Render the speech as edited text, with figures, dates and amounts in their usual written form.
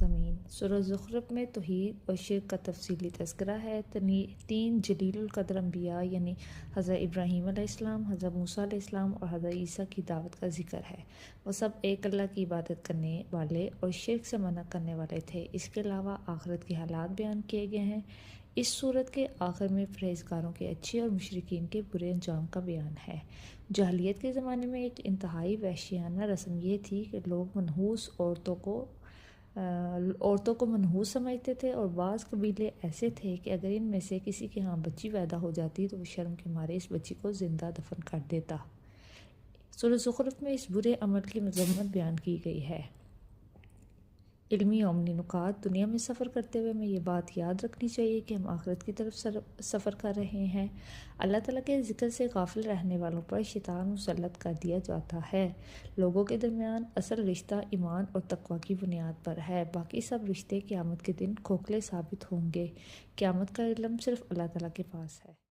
مضامین۔ سورہ زخرف میں توحید اور شرک کا تفصیلی تذکرہ ہے۔ 3 جلیل القدر انبیاء یعنی حضرت ابراہیم علیہ السلام، حضرت موسیٰ علیہ السلام اور حضرت عیسیٰ کی دعوت کا ذکر ہے۔ وہ سب ایک اللہ کی عبادت کرنے والے اور شرک سے منع کرنے والے تھے۔ اس کے علاوہ آخرت کے حالات بیان کیے گئے ہیں۔ اس سورت کے آخر میں پرہیزگاروں کے اچھے اور مشرکین کے برے انجام کا بیان ہے۔ جاہلیت کے زمانے میں ایک انتہائی وحشیانہ رسم یہ تھی کہ لوگ منحوس عورتوں کو منحوس سمجھتے تھے، اور بعض قبیلے ایسے تھے کہ اگر ان میں سے کسی کے ہاں بچی پیدا ہو جاتی تو وہ شرم کے مارے اس بچی کو زندہ دفن کر دیتا۔ سورہ زخرف میں اس برے عمل کی مذمت بیان کی گئی ہے۔ علمی و عملی نکات۔ دنیا میں سفر کرتے ہوئے ہمیں یہ بات یاد رکھنی چاہیے کہ ہم آخرت کی طرف سفر کر رہے ہیں۔ اللہ تعالیٰ کے ذکر سے غافل رہنے والوں پر شیطان مسلط کر دیا جاتا ہے۔ لوگوں کے درمیان اصل رشتہ ایمان اور تقوی کی بنیاد پر ہے، باقی سب رشتے قیامت کے دن کھوکھلے ثابت ہوں گے۔ قیامت کا علم صرف اللہ تعالیٰ کے پاس ہے۔